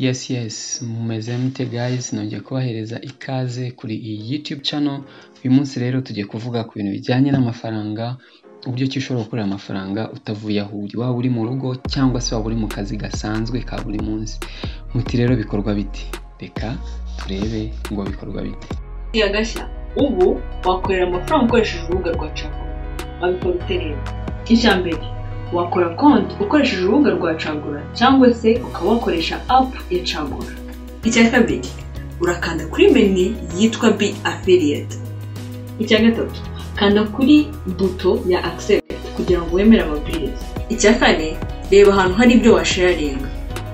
Yes, mumeze mute guys, nongeye kubahereza ikaze kuri iyi YouTube channel. Uyu munsi rero tugiye kuvuga ku bintu bijyanye n'amafaranga, uburyo ki ushobora gukorera amafaranga utavuye aho uri, waba uri mu rugo cyangwa se waba uri mu kazi gasanzwe ka buri munsi. Muti rero bikorwa biti? Reka turebe ngo bikorwa biti. Yagashya ubu wakorera amafaranga ukoresheje urubuga rwa Chagura. Wabikora ute rero? Icyambere, wakora konti ukoresheje urubuga rwa Chagura cyangwa se ukaba wakoresha app ya Chagura. Icya kabiri, urakanda kuri menu yitwa Be Affiliate. Icya gatatu, kanda kuri buto ya accept kugira ngo wemere amabwiriza. Icya kane, reba ahantu hari ibyo washaringa.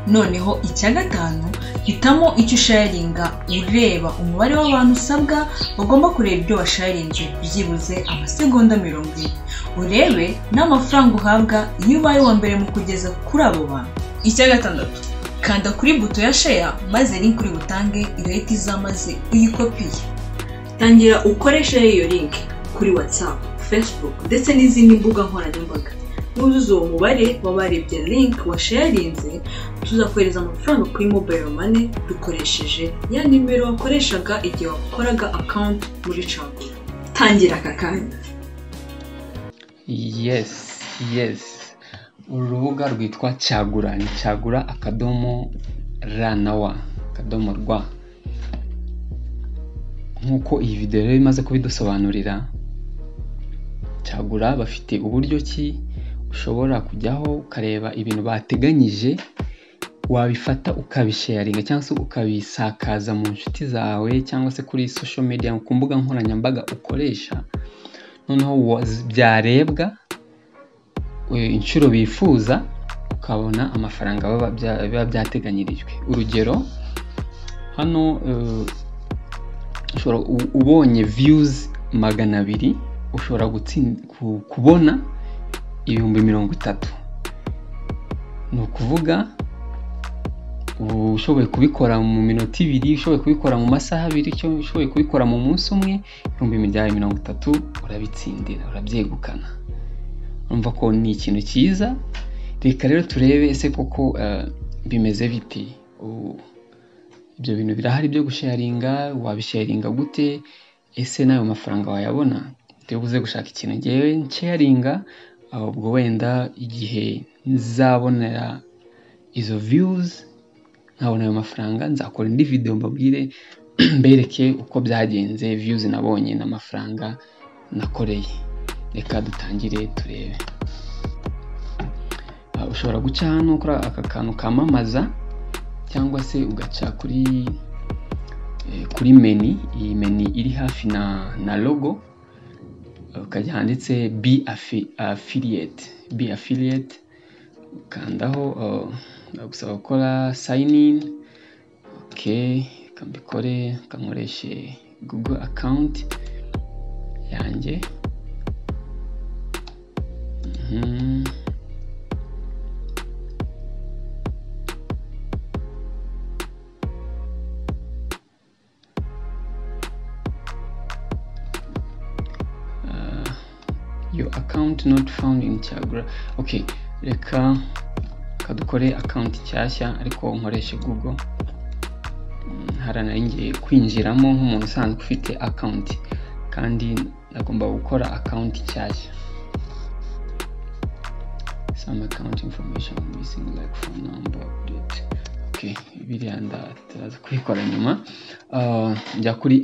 Noneho icya gatanu, hitamo icyo sharinga ureba umubare w'abantu usabwa ugomba kureba ibyo washarinze byibuze amasegonda 40. Urebe n'amafaranga uhabwa iyo ubaye wa mbere mu kugeza kuri abo bantu. Icya gatandatu, kanda kuri buto ya share maze link uri butange irahita izamaze uyikopiye. Tangira ukoresha iyo link kuri WhatsApp, Facebook ndetse n'izindi mbuga nkoranyambaga. Nuzuza uwo mubare wabarebye link washarinze, tuzakohereza amafaranga kuri mobile money dukoresheje ya nimero wakoreshaga igihe wakoraga account muri Chagura. Tangira aka kanya. Yes. Urubuga rwitwa Chagura, ni Chagura _rwa. Nkuko iyi video rero imaze kubidusobanurira, Chagura bafite uburyo ki ushobora kujyaho ukareba ibintu bateganyije, wabifata ukabisharinga cyangwa se ukabisakaza mu nshuti zawe cyangwa se kuri social media ku mbuga nkoranyambaga ukoresha. Noneho byarebwa inshuro bifuza ukabona amafaranga biba byateganyirijwe. Urugero hano ushobora ubonye views 200 ushobora kubona 30,000. ni ukuvuga ushoboye kubikora mu minota 2, ushoboye kubikora mu masaha 2, ushoboye kubikora mu munsi umwe, 30,000 urabitsindira, urabyegukana. Urumva ko ni ikintu cyiza. Reka rero turebe ese koko bimeze biti. Ibyo bintu birahari byo gusharinga, wabisharinga gute? Ese nayo mafaranga wayabona? Tubuze gushaka ikintu ngewe nsharinga, ubwo wenda igihe nzabonera izo views nkabona ayo mafaranga, nzakora indi video mbabwire mbereke uko byagenze, views nabonye n'amafaranga nakoreye. Reka dutangire turebe. Ushobora guca hano ukora aka kantu kamamaza cyangwa se ugaca kuri menu. Iyi menu iri hafi na logo, ukajya handitse Be Affiliate, ukandaho gusaba gukora sign in. Kambikore, kankoreshe Google account yanjye. Your account not found in Chagura. Reka kadukore account nshyashya ariko nkoreshe Google. Harana ngiye kwinjiramo nk'umuntu usanzwe ufite account kandi nagomba gukora account nshyashya. Some account information missing like phone number, update. Biriya ndaza kubikora nyuma. Njya kuri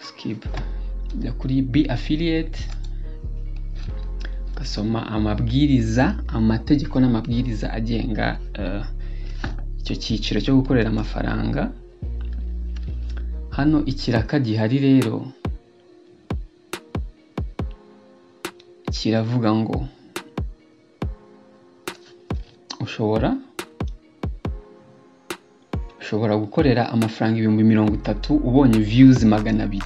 skip. Njya kuri Be Affiliate, gasoma amategeko n'amabwiriza agenga icyo cyiciro cyo gukorera amafaranga. Hano ikiraka gihari rero kiravuga ngo ushobora gukorera amafaranga 30,000 ubonye views 200.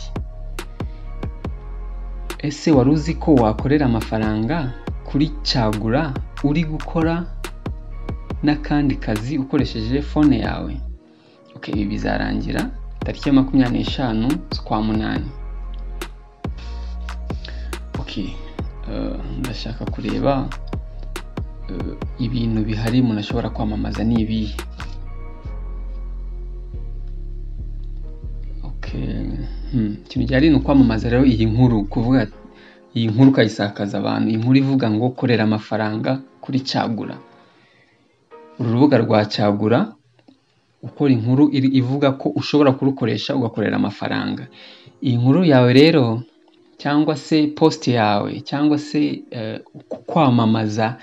Ese wari uzi ko wakorera amafaranga kuri Chagura uri gukora n'akandi kazi ukoresheje phone yawe? Ibi bizarangira tariki ya 25 z'ukwa munani. ndashaka kureba ibintu bihari umuntu ashobora kwamamaza ni ibihe. Ikintu gihari ni ukwamamaza rero iyi nkuru, kuvuga iyi nkuru ukayisakaza abantu. Iyi nkuru ivuga ngo korera amafaranga kuri Cagura. Uru rubuga rwa Cagura ukora inkuru ivuga ko ushobora kurukoresha ugakorera amafaranga. Iyi nkuru yawe rero cyangwa se post yawe cyangwa se kwamamaza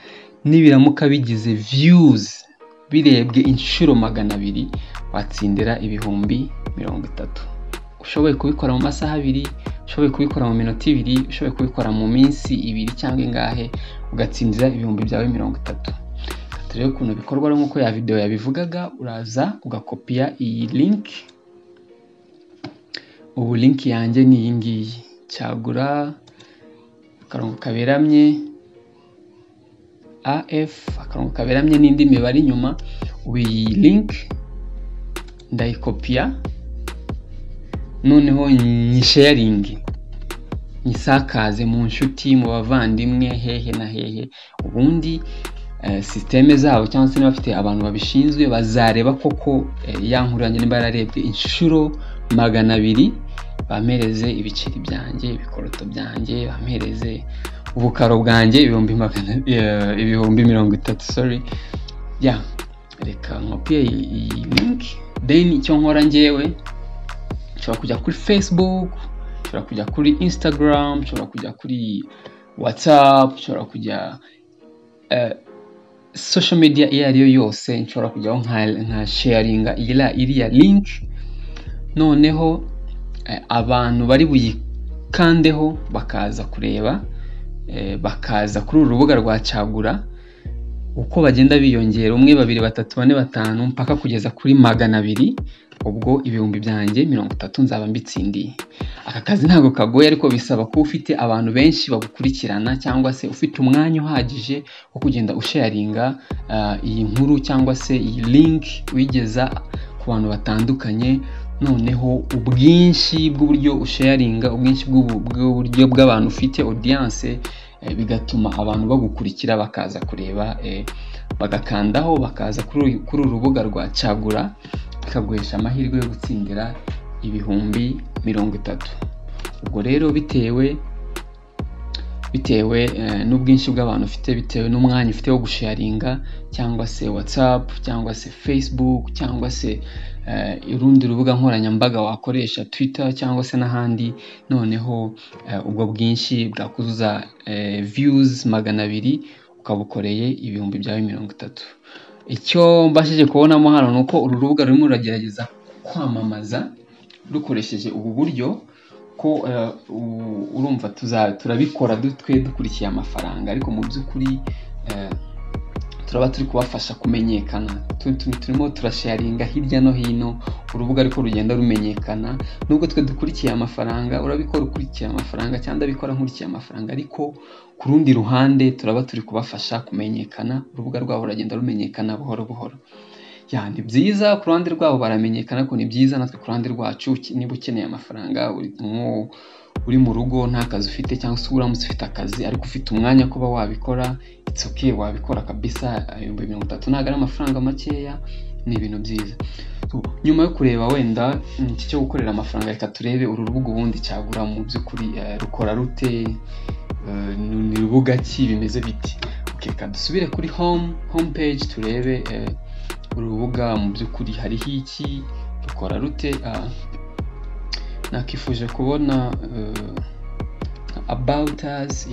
nibiramuka bigize views birebwe inshuro 200 watsindira ibihumbi 30. Ushoboye kubikora mu masaha 2, ushoboye kubikora mu minota 2, ushoboye kubikora mu minsi 2 cyangwa ingahe ugatsindira ibihumbi byawe 30. Rero ukuntu bikorwa nk'uko ya video yabivugaga, uraza ugakopiya iyi link. Ubu link yanjye ni iyi ngiyi, Cagura akarongo kaberamye AF akarongo kaberamye n'indi mibare inyuma. Ubu iyi link ndayikopiya, noneho nyisharingi, nyisakaze mu nshuti, mu bavandimwe, hehe na hehe. Ubundi systeme zabo cyangwa se n'abafite abantu babishinzwe bazareba koko ya nkuru yanjye nimba yararebwe inshuro 200, bamereze ibiceri byanjye, ibikoroto byanjye, bamereze ubukaro bwanjye ibihumbi 30. Sorry, reka nkopiye iyi link. Then icyo nkora njyewe, nshobora kujya kuri Facebook, nshobora kujya kuri Instagram, nshobora kujya kuri WhatsApp, nshobora kujya social media iyo ariyo yose, nshobora kujyaho nka sharinga iriya link. Noneho abantu bari buyikandeho bakaza kureba, bakaza kuri uru rubuga rwa Cagura. Uko bagenda biyongera 1, 2, 3, 4, 5 mpaka kugeza kuri 200, ubwo ibihumbi byanjye 30 nzaba mbitsindiye. Aka kazi ntago kagoye, ariko bisaba ko ufite abantu benshi bagukurikirana cyangwa se ufite umwanya uhagije wo kugenda usharinga iyi nkuru cyangwa se iyi link wigeza ku bantu batandukanye. Noneho ubwinshi bw'uburyo usharinga, ubwinshi bw'uburyo bw'abantu ufite audience, bigatuma abantu bagukurikira bakaza kureba, bagakandaho bakaza kuri urubuga rwa Cagura, bikaguhesha amahirwe yo gutsindira ibihumbi 30. Ubwo rero bitewe n'ubwinshi bw'abantu ufite, bitewe n'umwanya ufite wo gusharinga, cyangwa se WhatsApp cyangwa se Facebook cyangwa se urundi rubuga nkoranyambaga wakoresha, Twitter cyangwa se n'ahandi, noneho ubwo bwinshi bwakuzuza views 200 ukabukoreye ibihumbi byawe 30. Icyo mbashije kubonamo hano nuko uru rubuga rurimo ruragerageza kwamamaza rukoresheje ubu buryo ko urumva turabikora dukurikiye amafaranga, ariko mu by'ukuri turaba turi kubafasha kumenyekana. Turimo turasharinga hirya no hino, urubuga ariko rugenda rumenyekana. Nubwo twe dukurikiye amafaranga, urabikora ukurikiye amafaranga cyangwa ndabikora nkurikiye amafaranga, ariko ku rundi ruhande turaba turi kubafasha kumenyekana. Urubuga rwabo ruragenda rumenyekana buhoro buhoro. Ni byiza ku ruhande rwabo baramenyekana, ko ni byiza natwe ku ruhande rwacu. Niba ukeneye amafaranga, uri mu rugo nta kazi ufite, cyangwa se uramutse ufite akazi ariko ufite umwanya kuba wabikora, it's okay, wabikora kabisa. 30 ntabwo ari amafaranga makeya, ni ibintu byiza. Nyuma yo kureba wenda iki cyo gukorera amafaranga, reka turebe uru rubuga ubundi Cagura mu by'ukuri rukora rute, ni rubuga ki, bimeze biti. Reka dusubire kuri homepage turebe urubuga mu by'ukuri hariho iki, rukora rute. Nakifuje kubona about us,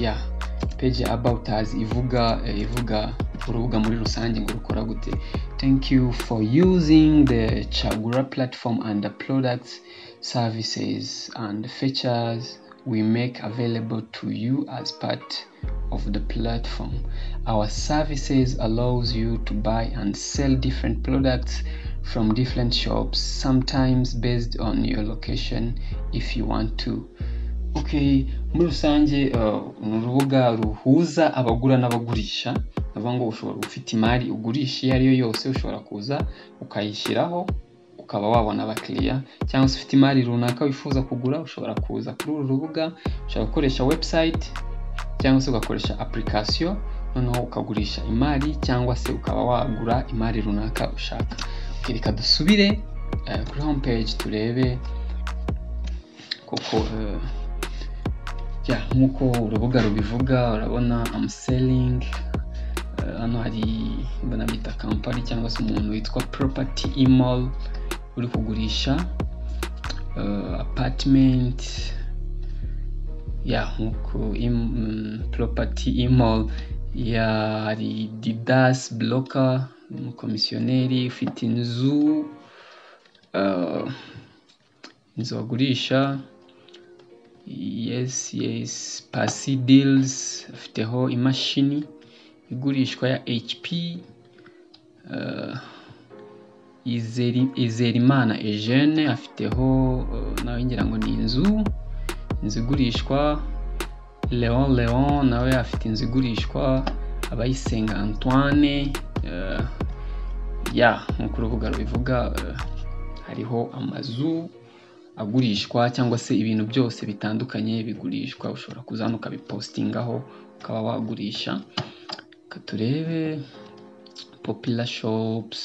page ya about us ivuga urubuga muri rusange ngo rukora gute. Thank you for using the Cagura platform and the products, services and features we make available to you as part of the platform. Our services allows you to buy and sell different products from different shops, sometimes based on your location if you want to. Muri rusange ni urubuga ruhuza abagura n'abagurisha. Navuga ngo ushobora ufite imari ugurisha iyo ariyo yose, ushobora kuza ukayishyiraho ukaba wabona abakiriya, cyangwa se ufite imari runaka wifuza kugura, ushobora kuza kuri uru rubuga. Ushobora gukoresha website cyangwa se ugakoresha application noneho ukagurisha imari cyangwa se ukaba wagura imari runaka ushaka. Reka dusubire kuri home page turebe koko nk'uko urubuga rubivuga. Urabona I'm selling, hano hari mbona bita company cyangwa se umuntu witwa Property Imall uri kugurisha apartment nk'uko Property Imall hari Didas Blocker, umukomisiyoneri ufite inzu agurisha. Yes Passy Deals afiteho imashini igurishwa ya HP. Izerimana Eugene afiteho nawe ngira ngo ni inzu igurishwa. Leon nawe afite inzu igurishwa. Abayisenga Antoine nk'uko urubuga rubivuga hariho amazu agurishwa cyangwa se ibintu byose bitandukanye bigurishwa. Ushobora kuza hano ukabipostingaho ukaba wagurisha. Turebe Popular Shops,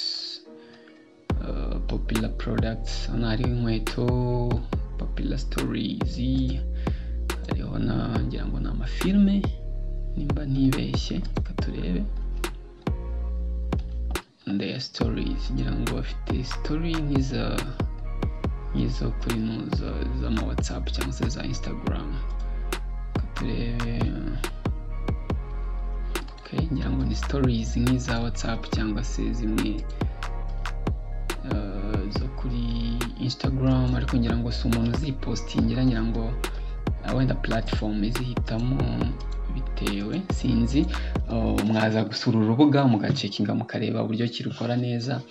Popular Products, hano hari inkweto. Popular Stories hariho ngira ngo ni amafilme nimba ntibeshye. Turebe Their Stories, ngira ngo bafite story nk'izo kuri z'ama WhatsApp cyangwa se za Instagram. Turebe ngira ngo ni stories nk'iza WhatsApp cyangwa se zimwe zo kuri Instagram, ariko ngira ngo si umuntu uzipostingira, ngira ngo wenda platform izihitamo bitewe, sinzi. Mwaza gusura urubuga mugacekinga mukareba uburyo kirukora neza.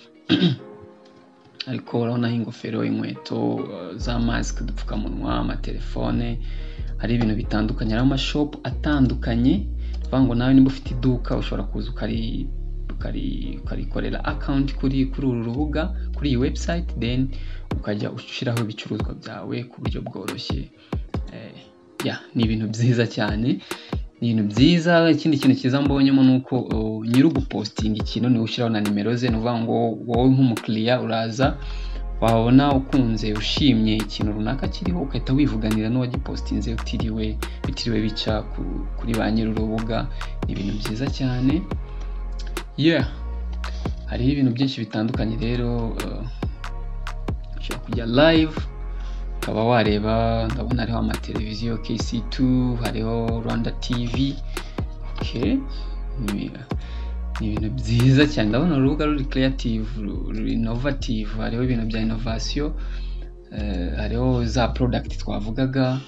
Ariko urabona ingofero, inkweto, za mask, udupfukamunwa, amatelefone, hari ibintu bitandukanye. Hari amashop atandukanye. Vango nawe nimba ufite iduka ushobora kuza ukarikorera account kuri uru rubuga, kuri iyi website, then ukajya ushyiraho ibicuruzwa byawe ku buryo bworoshye. Ni ibintu byiza cyane, ni ibintu byiza. Ikindi kintu cyiza mbonyemo nuko nyiri gupostinga ikintu ni ushyiraho na nimero ze. Nuvuga ngo wowe nk'umukiriya uraza wabona ukunze ushimye ikintu runaka kiriho ukahita wivuganira n'uwagipostinze bitiriwe bica kuri ba nyiri urubuga. Ni ibintu byiza cyane. Hariho ibintu byinshi bitandukanye rero. Ushobora kujya live ukaba wareba, ndabona hariho amateleviziyo KC2, hariho Rwanda TV. Ni ibintu byiza cyane. Ndabona urubuga ruri creative, ruri innovative, hariho ibintu bya innovation. Hariho za product twavugaga.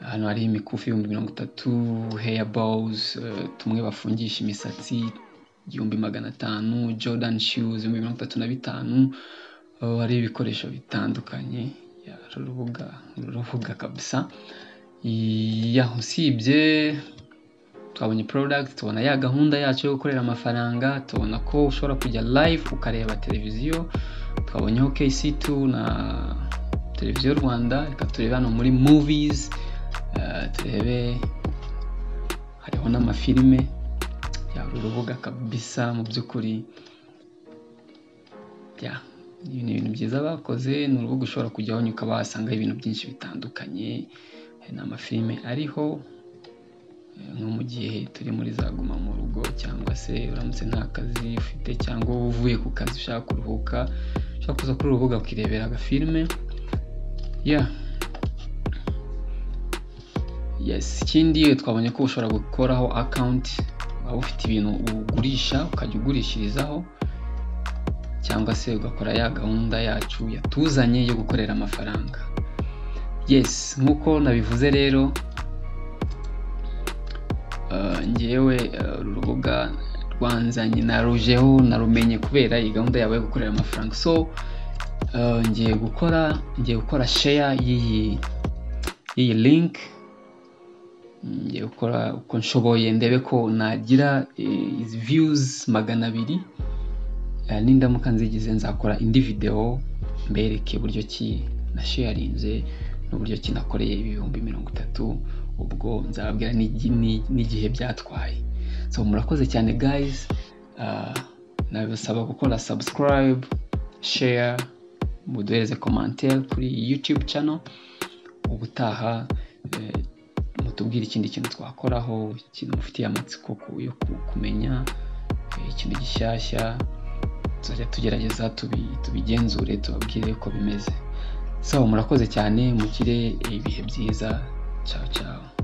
Hano hari imikufi 30,000, hair bows tumwe bafungisha imisatsi 1500, Jordan shoes 35,000. Hari ibikoresho bitandukanye. Urubuga kabisa. Usibye twabonye product, tubona ya gahunda yacu yo gukorera amafaranga, tubona ko ushobora kujya live ukareba televiziyo. Twabonyeho KC2 na televiziyo Rwanda. Reka turebe hano muri movies. Turebe hariho n'amafilme. Urubuga kabisa mu by'ukuri. Ni ibintu byiza bakoze. Ni urubuga ushobora kujyaho ukaba wasanga ibintu byinshi bitandukanye. Hari n'amafilme ariho, nko mu gihe turi muri za guma mu rugo, cyangwa se uramutse nta kazi ufite cyangwa uvuye ku kazi ushaka kuruhuka, ushaka kuza kuri urubuga ukirebera agafilme. Ikindi twabonye ko ushobora gukoraho account, waba ufite ibintu ugurisha ukajya ugurishirizaho, cyangwa se ugakora ya gahunda yacu yatuzanye yo gukorera amafaranga. Nk'uko nabivuze rero, ngewe urubuga rwanzanye narujeho, narumenye kubera iyi gahunda yawe yo gukorera amafaranga. Ngiye gukora share y'iyi link. Ngiye gukora uko nshoboye ndebe ko nagira izi views 200. Nindamuka nzigize nzakora indi video mbereke buryo ki na sharinze n'uburyo ki nakoreye 30,000. Ubwo nzababwira n'igihe byatwaye. So murakoze cyane guys, nabasaba gukora subscribe, share, muduhereze commentaire kuri YouTube channel. Ubutaha mutubwire ikindi kintu twakoraho, ikintu mufitiye amatsiko yo kumenya, ikintu gishyashya, tuzajya tugerageza tubigenzure tubabwire uko bimeze. So murakoze cyane, mugire ibihe byiza. Ciao ciao.